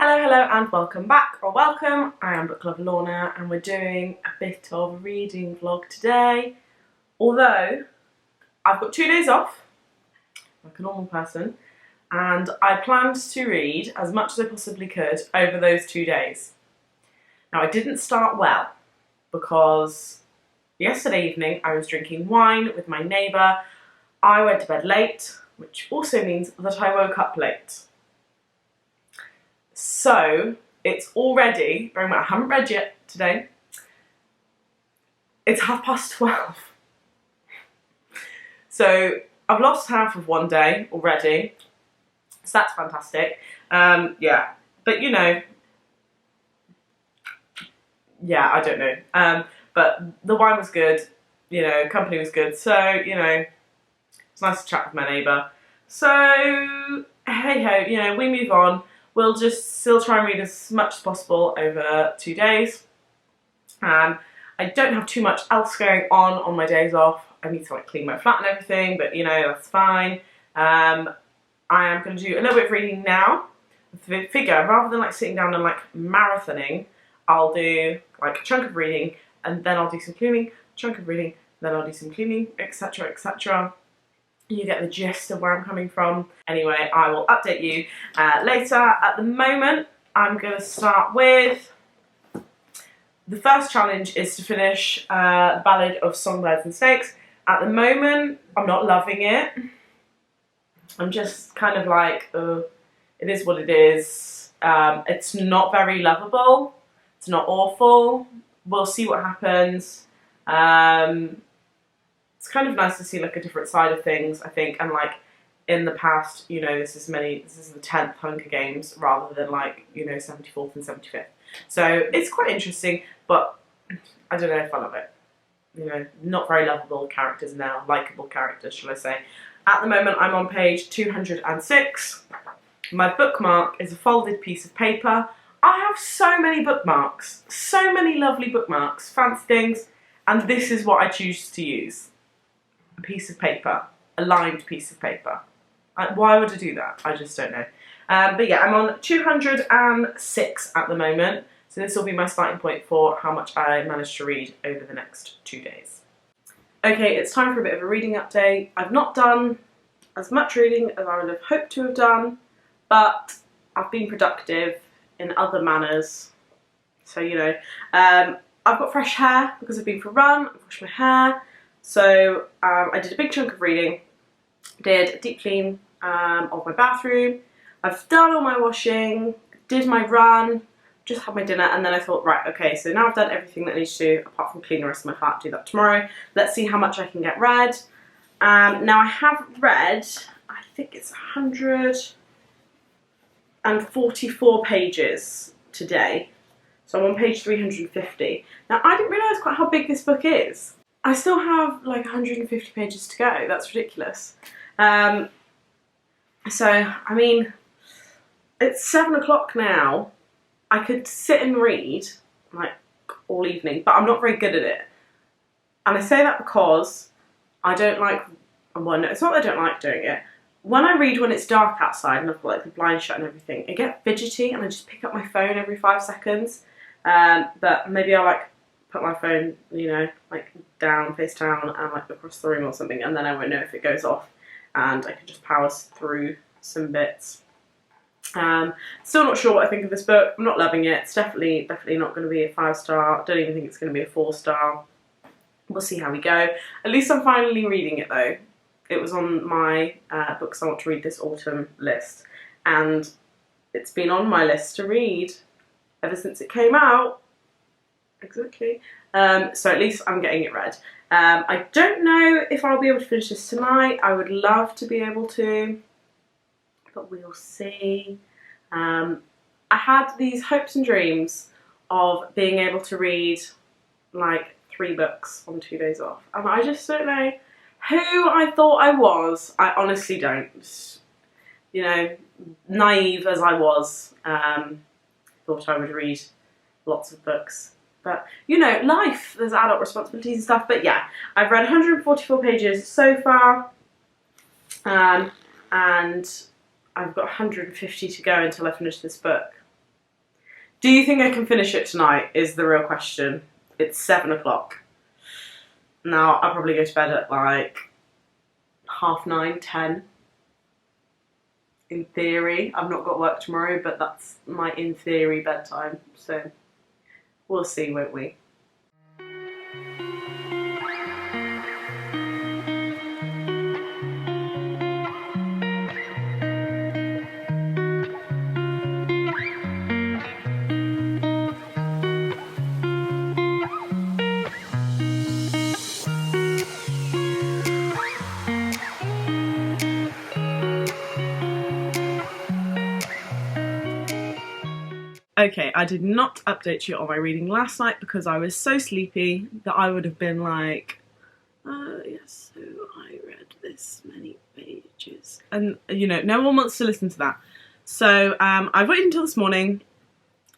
Hello and welcome back, or welcome. I am Book Lover Lorna and we're doing a bit of a reading vlog today. Although I've got 2 days off, like a normal person, and I planned to read as much as I possibly could over those 2 days. Now I didn't start well because yesterday evening I was drinking wine with my neighbour. I went to bed late, which also means that I woke up late. So it's already, very much, I haven't read yet today, it's 12:30. So I've lost half of one day already, so that's fantastic. Yeah, but you know, yeah, I don't know. But the wine was good, you know, company was good, so, you know, it's nice to chat with my neighbour. So, hey ho, you know, we move on. We'll just still try and read as much as possible over 2 days. I don't have too much else going on my days off. I need to like clean my flat and everything, but you know, that's fine. I am going to do a little bit of reading now. Figure, rather than like sitting down and like marathoning, I'll do like a chunk of reading and then I'll do some cleaning, chunk of reading, then I'll do some cleaning, etc, etc. You get the gist of where I'm coming from. Anyway, I will update you later. At the moment, I'm going to start with... The first challenge is to finish The Ballad of Songbirds and Snakes. At the moment, I'm not loving it. I'm just kind of like, it is what it is. It's not very lovable. It's not awful. We'll see what happens. It's kind of nice to see like a different side of things, I think, and like in the past, you know, this is the 10th Hunger Games rather than like, you know, 74th and 75th. So it's quite interesting, but I don't know if I love it. You know, not very lovable characters now, likeable characters, shall I say. At the moment, I'm on page 206. My bookmark is a folded piece of paper. I have so many bookmarks, so many lovely bookmarks, fancy things, and this is what I choose to use. A piece of paper, a lined piece of paper. Why would I do that? I just don't know. But yeah, I'm on 206 at the moment, so this will be my starting point for how much I managed to read over the next 2 days. Okay, it's time for a bit of a reading update. I've not done as much reading as I would have hoped to have done, but I've been productive in other manners. So, you know, I've got fresh hair because I've been for a run, I've washed my hair. So I did a big chunk of reading, did a deep clean of my bathroom, I've done all my washing, did my run, just had my dinner, and then I thought, right, okay, so now I've done everything that I need to do, apart from clean the rest of my flat, do that tomorrow. Let's see how much I can get read. Now I have read, I think it's 144 pages today, so I'm on page 350. Now I didn't realise quite how big this book is. I still have like 150 pages to go. That's ridiculous. So, I mean, it's 7 o'clock now. I could sit and read like all evening, but I'm not very good at it. And I say that because I don't like, well, no, it's not that I don't like doing it. When I read when it's dark outside and I've got like the blinds shut and everything, I get fidgety and I just pick up my phone every 5 seconds. But maybe I'll like put my phone, you know, like down, face down, and like across the room or something, and then I won't know if it goes off, and I can just power through some bits. Still not sure what I think of this book. I'm not loving it. It's definitely not going to be a 5-star. Don't even think it's going to be a 4-star. We'll see how we go. At least I'm finally reading it though. It was on my books I want to read this autumn list, and it's been on my list to read ever since it came out. Exactly. So at least I'm getting it read. I don't know if I'll be able to finish this tonight. I would love to be able to, but we'll see. I had these hopes and dreams of being able to read like 3 books on 2 days off, and I just don't know who I thought I was. I honestly don't. You know, naive as I was, thought I would read lots of books. But, you know, life, there's adult responsibilities and stuff. But yeah, I've read 144 pages so far. And I've got 150 to go until I finish this book. Do you think I can finish it tonight is the real question. It's 7 o'clock. Now, I'll probably go to bed at like 9:30, 10. In theory. I've not got work tomorrow, but that's my in theory bedtime. So we'll see, won't we? Okay, I did not update you on my reading last night because I was so sleepy that I would have been like, yes, so I read this many pages. And, you know, no one wants to listen to that. So I waited until this morning,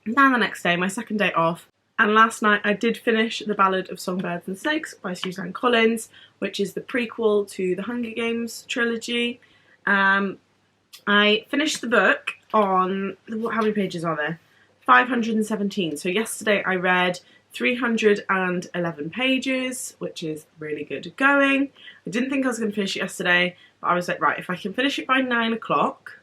then the next day, my second day off, and last night I did finish The Ballad of Songbirds and Snakes by Suzanne Collins, which is the prequel to the Hunger Games trilogy. I finished the book on, how many pages are there? 517. So yesterday I read 311 pages, which is really good going. I didn't think I was going to finish it yesterday, but I was like, right, if I can finish it by 9 o'clock,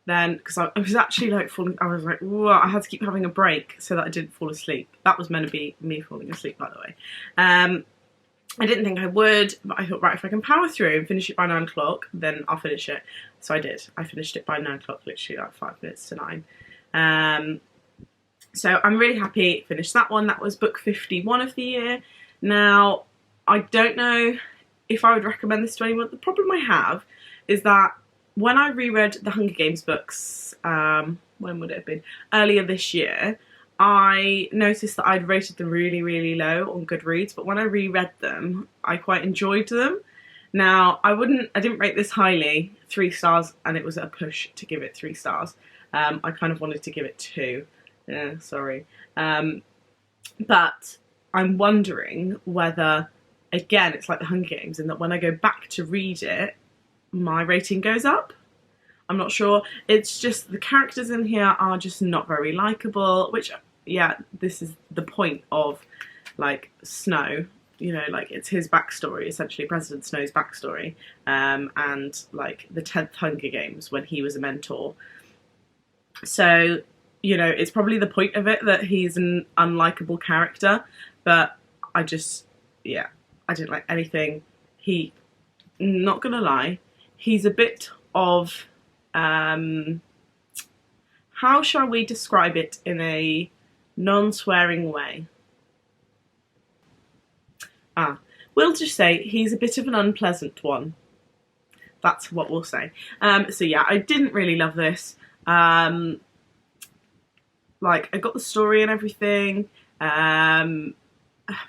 then, because I was actually like falling, I was like, whoa, I had to keep having a break so that I didn't fall asleep. That was meant to be me falling asleep, by the way. I didn't think I would, but I thought, right, if I can power through and finish it by 9 o'clock, then I'll finish it. So I did. I finished it by 9 o'clock, literally like 5 minutes to 9. So I'm really happy, finished that one. That was book 51 of the year. Now, I don't know if I would recommend this to anyone. The problem I have is that when I reread the Hunger Games books, when would it have been? Earlier this year, I noticed that I'd rated them really, really low on Goodreads, but when I reread them, I quite enjoyed them. Now, I didn't rate this highly, 3 stars, and it was a push to give it 3 stars. I kind of wanted to give it 2. Yeah, sorry. But I'm wondering whether, again, it's like the Hunger Games, in that when I go back to read it, my rating goes up. I'm not sure. It's just the characters in here are just not very likeable, which, yeah, this is the point of, like, Snow. You know, like, it's his backstory, essentially, President Snow's backstory, and, like, the 10th Hunger Games, when he was a mentor. So, you know, it's probably the point of it that he's an unlikable character, but I just, yeah, I didn't like anything. Not gonna lie, he's a bit of, how shall we describe it in a non-swearing way? We'll just say he's a bit of an unpleasant one. That's what we'll say. So yeah, I didn't really love this. Like, I got the story and everything.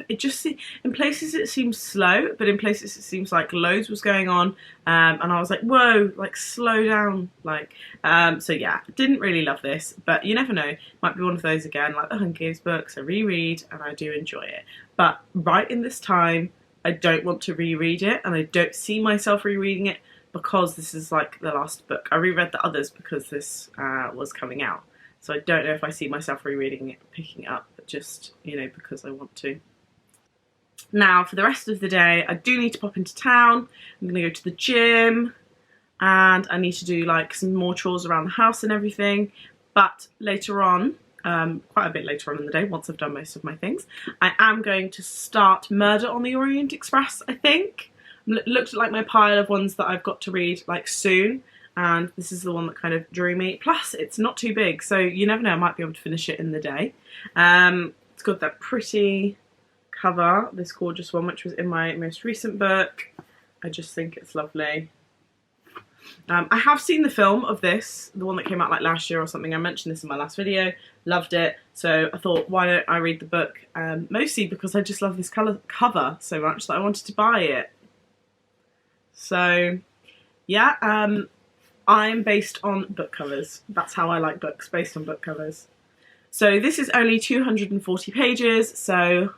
It just, in places it seems slow, but in places it seems like loads was going on. And I was like, whoa, like, slow down. Like, so yeah, didn't really love this, but you never know. Might be one of those again, like the Hunger Games books. I reread and I do enjoy it. But right in this time, I don't want to reread it, and I don't see myself rereading it because this is like the last book. I reread the others because this was coming out. So I don't know if I see myself rereading it, picking it up, but just, you know, because I want to. Now, for the rest of the day, I do need to pop into town. I'm going to go to the gym, and I need to do, like, some more chores around the house and everything. But later on, quite a bit later on in the day, once I've done most of my things, I am going to start Murder on the Orient Express, I think. Looked at, like, my pile of ones that I've got to read, like, soon. And this is the one that kind of drew me. Plus, it's not too big, so you never know, I might be able to finish it in the day. It's got that pretty cover, this gorgeous one, which was in my most recent book. I just think it's lovely. I have seen the film of this, the one that came out like last year or something. I mentioned this in my last video. Loved it. So I thought, why don't I read the book? Mostly because I just love this cover so much that I wanted to buy it. So, yeah, I'm based on book covers. That's how I like books, based on book covers. So this is only 240 pages, so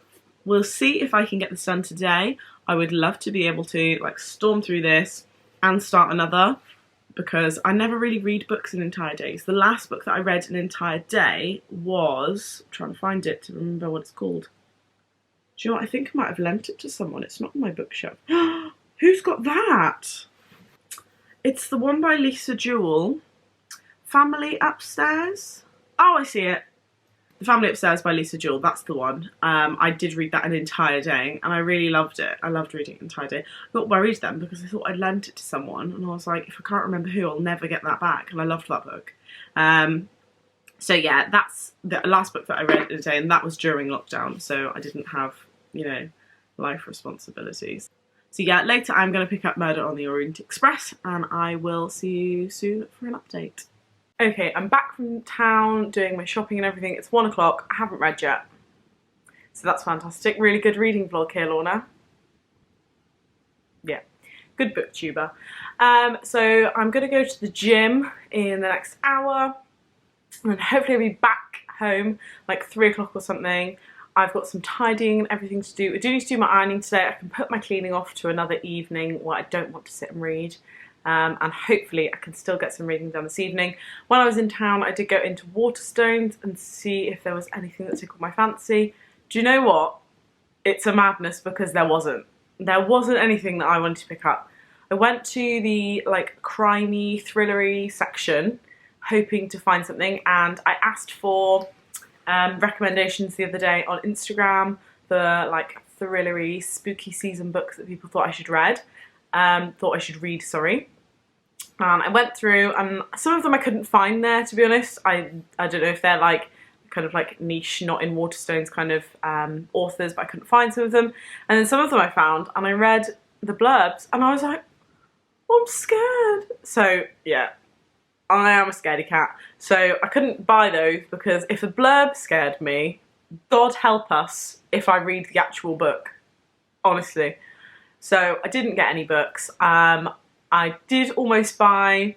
we'll see if I can get this done today. I would love to be able to, like, storm through this and start another, because I never really read books in entire days. The last book that I read an entire day was, I'm trying to find it to remember what it's called. Do you know what? I think I might have lent it to someone. It's not on my bookshelf. Who's got that? It's the one by Lisa Jewell. Family Upstairs. Oh, I see it. The Family Upstairs by Lisa Jewell. That's the one. I did read that an entire day and I really loved it. I loved reading it an entire day. I got worried then because I thought I'd lent it to someone and I was like, if I can't remember who, I'll never get that back. And I loved that book. So yeah, that's the last book that I read in a day, and that was during lockdown, so I didn't have, you know, life responsibilities. So yeah, later I'm going to pick up Murder on the Orient Express, and I will see you soon for an update. Okay, I'm back from town doing my shopping and everything. It's 1 o'clock. I haven't read yet, so that's fantastic. Really good reading vlog here, Lorna. Yeah, good booktuber. So I'm going to go to the gym in the next hour. And then hopefully I'll be back home like 3 o'clock or something. I've got some tidying and everything to do. I do need to do my ironing today. I can put my cleaning off to another evening where I don't want to sit and read. And hopefully I can still get some reading done this evening. When I was in town, I did go into Waterstones and see if there was anything that tickled my fancy. Do you know what? It's a madness because there wasn't. There wasn't anything that I wanted to pick up. I went to the like crimey, thrillery section hoping to find something, and I asked for recommendations the other day on Instagram for like thrillery, spooky season books that people thought I should read. Sorry. And I went through, and some of them I couldn't find there, to be honest. I don't know if they're like kind of like niche, not in Waterstones kind of authors, but I couldn't find some of them. And then some of them I found, and I read the blurbs, and I was like, oh, I'm scared. So yeah. I am a scaredy cat, so I couldn't buy those because if the blurb scared me, God help us if I read the actual book, honestly. So I didn't get any books. I did almost buy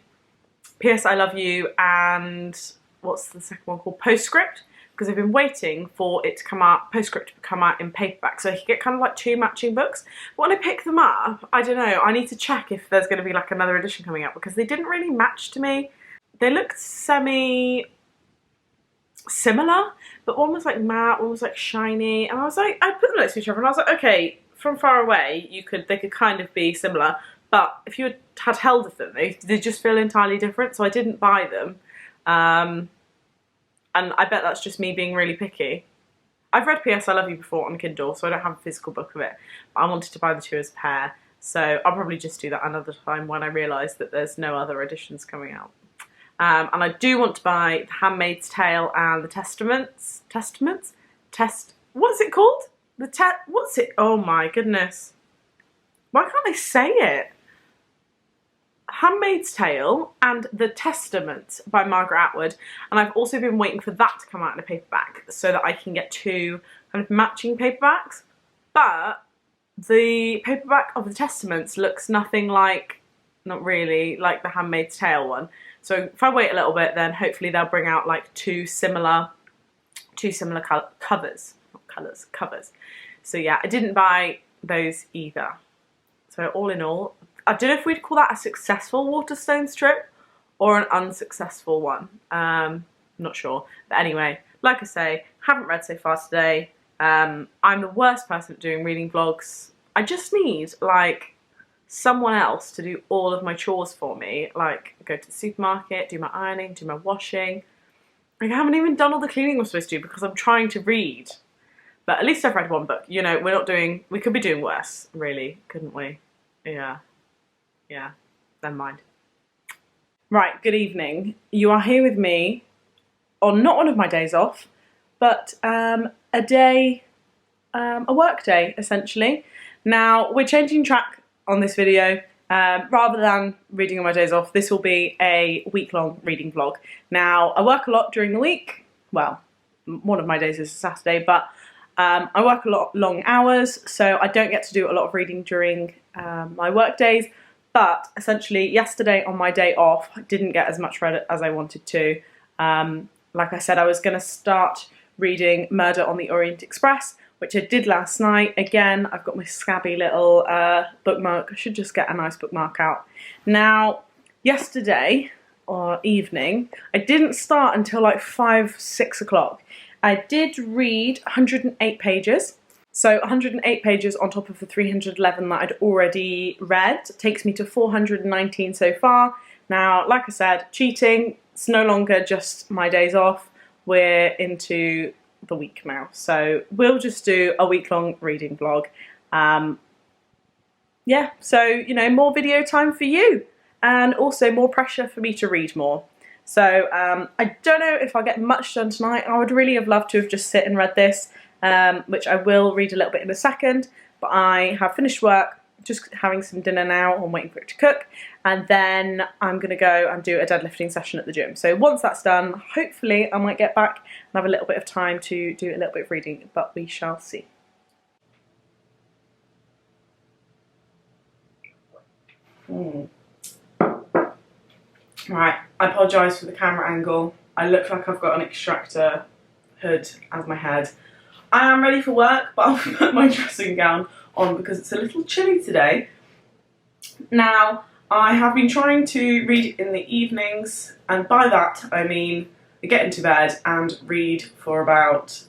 P.S. I Love You and what's the second one called? Postscript, because I've been waiting for it to come out, Postscript to come out in paperback, so I could get kind of like 2 matching books. But when I pick them up, I don't know, I need to check if there's going to be like another edition coming out because they didn't really match to me. They looked semi-similar, but one was like matte, one was like shiny, and I was like, I put them next to each other and I was like, okay, from far away, they could kind of be similar, but if you had held of them, they just feel entirely different, so I didn't buy them. And I bet that's just me being really picky. I've read P.S. I Love You before on Kindle, so I don't have a physical book of it, but I wanted to buy the 2 as a pair, so I'll probably just do that another time when I realise that there's no other editions coming out. And I do want to buy The Handmaid's Tale and The Testaments. What's it called? What's it? Oh my goodness. Why can't I say it? Handmaid's Tale and The Testament by Margaret Atwood. And I've also been waiting for that to come out in a paperback so that I can get 2 kind of matching paperbacks. But the paperback of The Testaments looks nothing like, not really, like the Handmaid's Tale one. So if I wait a little bit, then hopefully they'll bring out like 2 similar covers. So yeah, I didn't buy those either. So all in all, I don't know if we'd call that a successful Waterstones trip or an unsuccessful one. Not sure. But anyway, like I say, haven't read so far today. I'm the worst person at doing reading vlogs. I just need like someone else to do all of my chores for me, like go to the supermarket, do my ironing, do my washing. Like, I haven't even done all the cleaning I'm supposed to do because I'm trying to read. But at least I've read 1 book. You know, we could be doing worse, really, couldn't we? Yeah, never mind. Right, good evening. You are here with me on not one of my days off, but a work day, essentially. Now, we're changing track on this video. Rather than reading on my days off, this will be a week-long reading vlog. Now, I work a lot during the week. Well, one of my days is a Saturday, but I work a lot long hours, so I don't get to do a lot of reading during my work days. But essentially, yesterday on my day off, I didn't get as much read as I wanted to. Like I said, I was going to start reading Murder on the Orient Express, which I did last night. Again, I've got my scabby little bookmark. I should just get a nice bookmark out. Now, yesterday or evening, I didn't start until like 5, 6 o'clock. I did read 108 pages. So 108 pages on top of the 311 that I'd already read takes me to 419 so far. Now, like I said, cheating, it's no longer just my days off. We're into the week now. So we'll just do a week-long reading vlog. Yeah, so, you know, more video time for you and also more pressure for me to read more. So I don't know if I'll get much done tonight. I would really have loved to have just sit and read this. Which I will read a little bit in a second, but I have finished work, just having some dinner now. I'm waiting for it to cook, and then I'm going to go and do a deadlifting session at the gym. So once that's done, hopefully I might get back and have a little bit of time to do a little bit of reading, but we shall see. Right, I apologise for the camera angle. I look like I've got an extractor hood as my head. I am ready for work, but I'll put my dressing gown on because it's a little chilly today. Now, I have been trying to read in the evenings, and by that I mean I get into bed and read for about,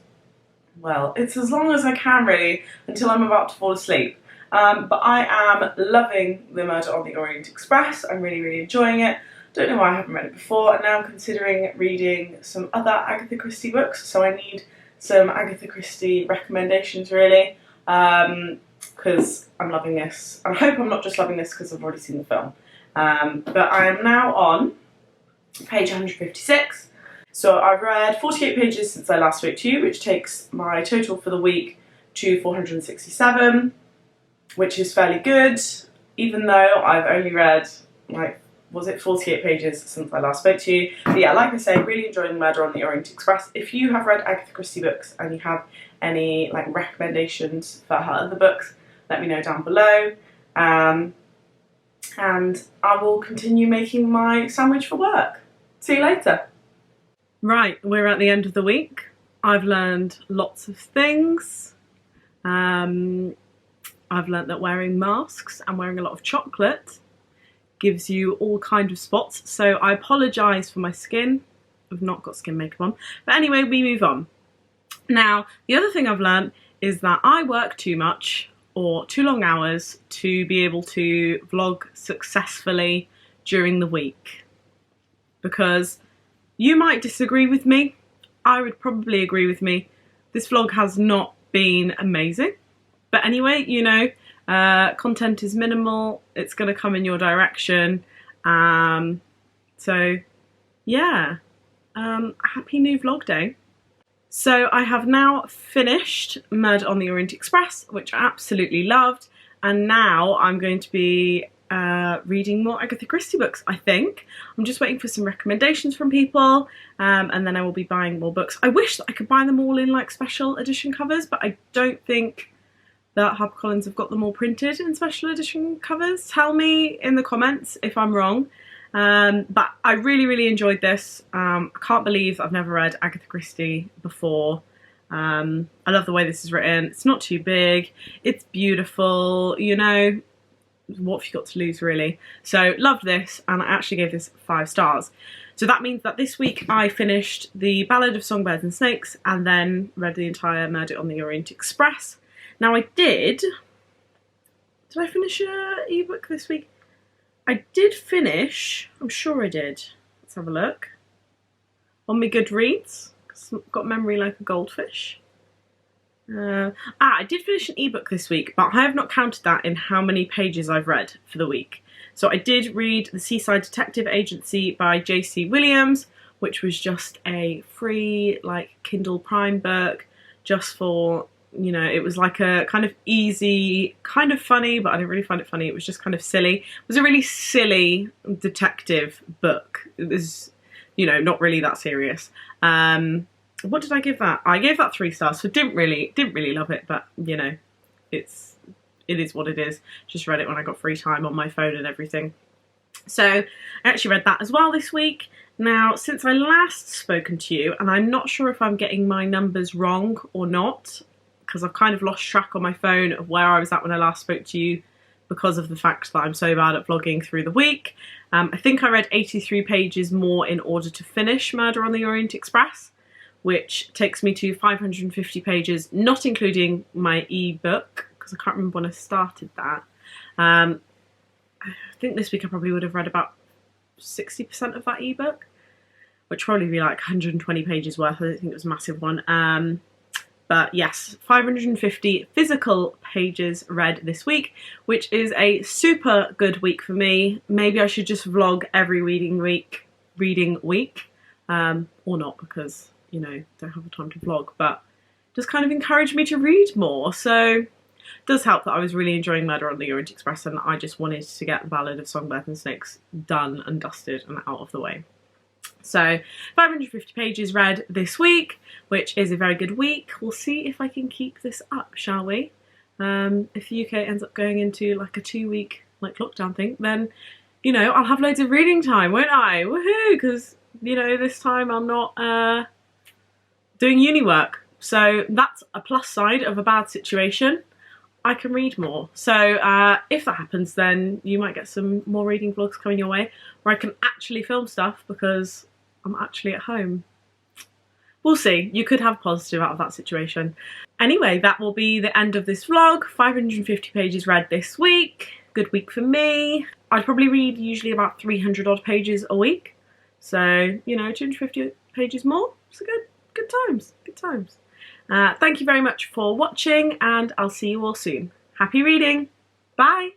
well, it's as long as I can really, until I'm about to fall asleep. But I am loving The Murder on the Orient Express. I'm really, really enjoying it. Don't know why I haven't read it before, and now I'm considering reading some other Agatha Christie books, so I need some Agatha Christie recommendations really, because I'm loving this. I hope I'm not just loving this because I've already seen the film. But I am now on page 156. So I've read 48 pages since I last spoke to you, which takes my total for the week to 467, which is fairly good, even though I've only read, like, was it 48 pages since I last spoke to you. But yeah, like I say, really enjoying Murder on the Orient Express. If you have read Agatha Christie books and you have any like recommendations for her other books, let me know down below. And I will continue making my sandwich for work. See you later. Right, we're at the end of the week. I've learned lots of things. I've learned that wearing masks and wearing a lot of chocolate gives you all kind of spots, so I apologise for my skin. I've not got skin makeup on, but anyway, we move on. Now, the other thing I've learned is that I work too much or too long hours to be able to vlog successfully during the week, because you might disagree with me. I would probably agree with me. This vlog has not been amazing, but anyway, you know, content is minimal, it's going to come in your direction, so yeah, happy new vlog day. So I have now finished Murder on the Orient Express, which I absolutely loved, and now I'm going to be reading more Agatha Christie books, I think. I'm just waiting for some recommendations from people, and then I will be buying more books. I wish that I could buy them all in like special edition covers, but I don't think that HarperCollins have got them all printed in special edition covers. Tell me in the comments if I'm wrong. But I really, really enjoyed this. I can't believe I've never read Agatha Christie before. I love the way this is written. It's not too big. It's beautiful, you know. What have you got to lose, really? So, loved this, and I actually gave this 5 stars. So that means that this week I finished The Ballad of Songbirds and Snakes, and then read the entire Murder on the Orient Express. Now did I finish an ebook this week? I did finish, I'm sure I did. Let's have a look. On my Goodreads, because I've got memory like a goldfish. I did finish an ebook this week, but I have not counted that in how many pages I've read for the week. So I did read The Seaside Detective Agency by J.C. Williams, which was just a free like Kindle Prime book, just for, you know, it was like a kind of easy, kind of funny, but I didn't really find it funny. It was just kind of silly. It was a really silly detective book. It was, you know, not really that serious. What did I give that? I gave that 3 stars. So didn't really love it, but you know, it is what it is. Just read it when I got free time on my phone and everything. So I actually read that as well this week. Now, since I last spoken to you, and I'm not sure if I'm getting my numbers wrong or not, because I've kind of lost track on my phone of where I was at when I last spoke to you because of the fact that I'm so bad at vlogging through the week. I think I read 83 pages more in order to finish Murder on the Orient Express, which takes me to 550 pages, not including my ebook, because I can't remember when I started that. I think this week I probably would have read about 60% of that ebook, which would probably be like 120 pages worth. I don't think it was a massive one. But yes, 550 physical pages read this week, which is a super good week for me. Maybe I should just vlog every reading week, or not, because, you know, don't have the time to vlog, but just kind of encouraged me to read more. So it does help that I was really enjoying Murder on the Orient Express, and I just wanted to get The Ballad of Songbirds and Snakes done and dusted and out of the way. So 550 pages read this week, which is a very good week. We'll see if I can keep this up, shall we? If the UK ends up going into like a 2-week like lockdown thing, then, you know, I'll have loads of reading time, won't I? Woohoo! Because, you know, this time I'm not doing uni work. So that's a plus side of a bad situation. I can read more. So if that happens, then you might get some more reading vlogs coming your way where I can actually film stuff because I'm actually at home. We'll see. You could have positive out of that situation. Anyway, that will be the end of this vlog. 550 pages read this week. Good week for me. I'd probably read usually about 300 odd pages a week. So, you know, 250 pages more. So good times. Good times. Thank you very much for watching, and I'll see you all soon. Happy reading. Bye.